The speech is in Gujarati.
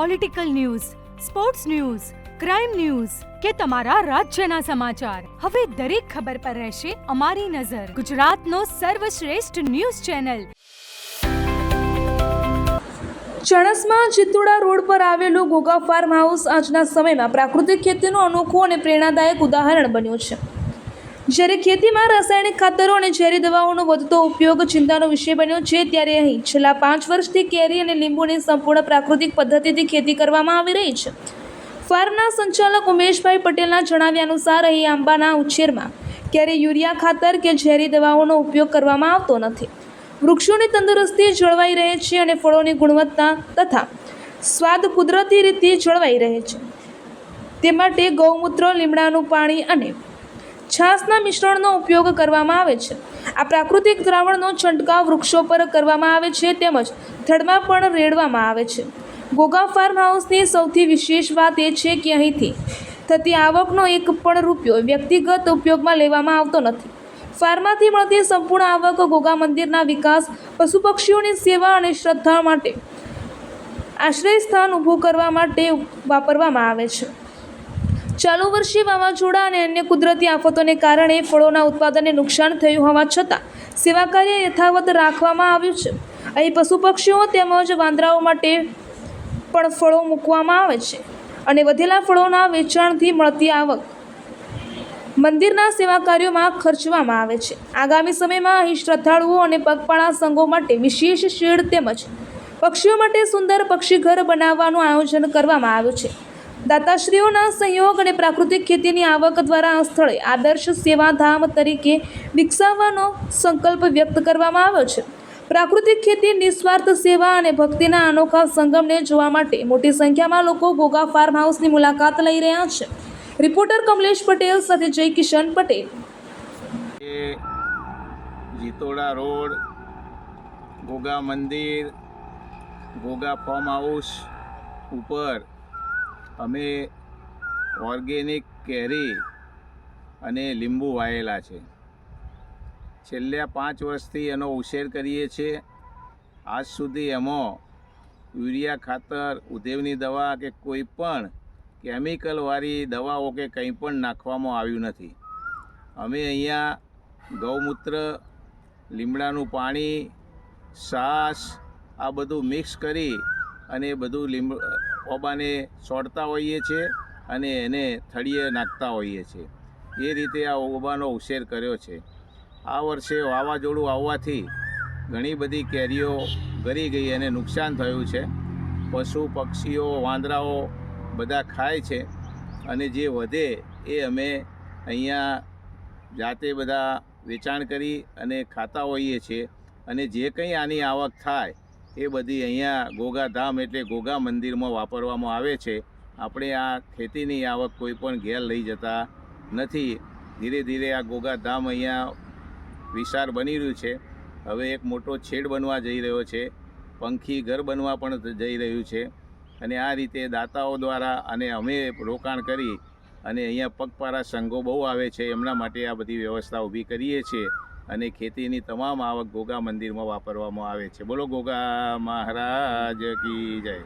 Political news, sports news, crime news કે તમારા રાજ્યના સમાચાર, હવે દરેક ખબર પર રહેશે અમારી નજર. ગુજરાતનો સર્વશ્રેષ્ઠ ન્યૂઝ ચેનલ. ચણસમાં ચિત્તોડા રોડ પર આવેલું ગોગા ફાર્મ હાઉસ આજના સમયમાં પ્રાકૃતિક ખેતીનું અનોખું અને પ્રેરણાદાયક ઉદાહરણ બન્યું છે. જ્યારે ખેતીમાં રાસાયણિક ખાતરો અને ઝેરી દવાઓનો વધતો ઉપયોગ ચિંતાનો વિષય બન્યો છે, ત્યારે અહીં છેલ્લા 5 વર્ષથી કેરી અને લીંબુની સંપૂર્ણ પ્રાકૃતિક પદ્ધતિથી ખેતી કરવામાં આવી રહી છે. ફાર્મના સંચાલક ઉમેશભાઈ પટેલના જણાવ્યા અનુસાર અહીં આંબાના ઉછેરમાં ક્યારેય યુરિયા ખાતર કે ઝેરી દવાઓનો ઉપયોગ કરવામાં આવતો નથી. વૃક્ષોની તંદુરસ્તી જળવાઈ રહે છે અને ફળોની ગુણવત્તા તથા સ્વાદ કુદરતી રીતે જળવાઈ રહે છે. તે માટે ગૌમૂત્ર, લીમડાનું પાણી અને છાશના મિશ્રણનો ઉપયોગ કરવામાં આવે છે. આ પ્રાકૃતિક દ્રાવણનો છંટકાવ વૃક્ષો પર કરવામાં આવે છે તેમજ થડમાં પણ રેડવામાં આવે છે. ગોગા ફાર્મ હાઉસની સૌથી વિશેષ વાત એ છે કે અહીંથી થતી આવકનો એક પણ રૂપિયો વ્યક્તિગત ઉપયોગમાં લેવામાં આવતો નથી. ફાર્મમાંથી મળતી સંપૂર્ણ આવક ગોગા મંદિરના વિકાસ, પશુ પક્ષીઓની સેવા અને શ્રદ્ધા માટે આશ્રય સ્થાન ઊભું કરવા માટે વાપરવામાં આવે છે. ચાલુ વર્ષે વાવાઝોડા અને અન્ય કુદરતી આફતોને કારણે ફળોના ઉત્પાદનને નુકસાન થયું હોવા છતાં સેવા કાર્ય યથાવત રાખવામાં આવ્યું છે. અહીં પશુ પક્ષીઓ તેમજ વાંદરાઓ માટે પણ ફળો મૂકવામાં આવે છે અને વધેલા ફળોના વેચાણથી મળતી આવક મંદિરના સેવા કાર્યોમાં ખર્ચવામાં આવે છે. આગામી સમયમાં અહીં શ્રદ્ધાળુઓ અને પગપાળા સંઘો માટે વિશેષ શેડ તેમજ પક્ષીઓ માટે સુંદર પક્ષીઘર બનાવવાનું આયોજન કરવામાં આવ્યું છે. દાતાશ્રીઓના સહયોગ અને પ્રાકૃતિક ખેતીની આવક દ્વારા આ સ્થળે આદર્શ સેવાધામ તરીકે વિકસાવવાનો સંકલ્પ વ્યક્ત કરવામાં આવ્યો છે. પ્રાકૃતિક ખેતી, નિસ્વાર્થ સેવા અને ભક્તિના અનોખા સંગમને જોવા માટે મોટી સંખ્યામાં લોકો ગોગા ફાર્મ હાઉસની મુલાકાત લઈ રહ્યા છે. રિપોર્ટર કમલેશ પટેલ સાથે જય કિશન પટેલ. ચિત્તોડા રોડ, ગોગા મંદિર, ગોગા ફાર્મ હાઉસ ઉપર અમે ઓર્ગેનિક કેરી અને લીંબુ વાવેલા છે. છેલ્લા 5 વર્ષથી એનો ઉછેર કરીએ છીએ. આજ સુધી એમાં યુરિયા ખાતર, ઉધેવની દવા કે કોઈ પણ કેમિકલવાળી દવાઓ કે કંઈ પણ નાખવામાં આવ્યું નથી. અમે અહીંયા ગૌમૂત્ર, લીમડાનું પાણી, છાશ આ બધું મિક્સ કરી અને બધું ઓબાને છોડતા હોઈએ છીએ અને એને થળીએ નાખતા હોઈએ છીએ. એ રીતે આ ઓબાનો ઉછેર કર્યો છે. આ વર્ષે વાવાઝોડું આવવાથી ઘણી બધી કેરીઓ ગળી ગઈ અને નુકસાન થયું છે. પશુ પક્ષીઓ, વાંદરાઓ બધા ખાય છે અને જે વધે એ અમે અહીંયા જાતે બધા વેચાણ કરી અને ખાતા હોઈએ છીએ. અને જે કંઈ આની આવક થાય એ બધી અહીંયા ગોગા ધામ એટલે ગોગા મંદિરમાં વાપરવામાં આવે છે. આપણે આ ખેતીની આવક કોઈ પણ ઘેર લઈ જતા નથી. ધીરે ધીરે આ ગોગા ધામ અહીંયા વિશાળ બની રહ્યું છે. હવે એક મોટો છેડ બનવા જઈ રહ્યો છે. પંખી ઘર બનવા પણ જઈ રહ્યું છે. અને આ રીતે દાતાઓ દ્વારા અને અમે રોકાણ કરી અને અહીંયા પગપાળા સંઘો બહુ આવે છે, એમના માટે આ બધી વ્યવસ્થા ઊભી કરીએ છીએ. અને ખેતીની તમામ આવક ગોગા મંદિરમાં વાપરવામાં આવે છે. બોલો ગોગા મહારાજ કી જય.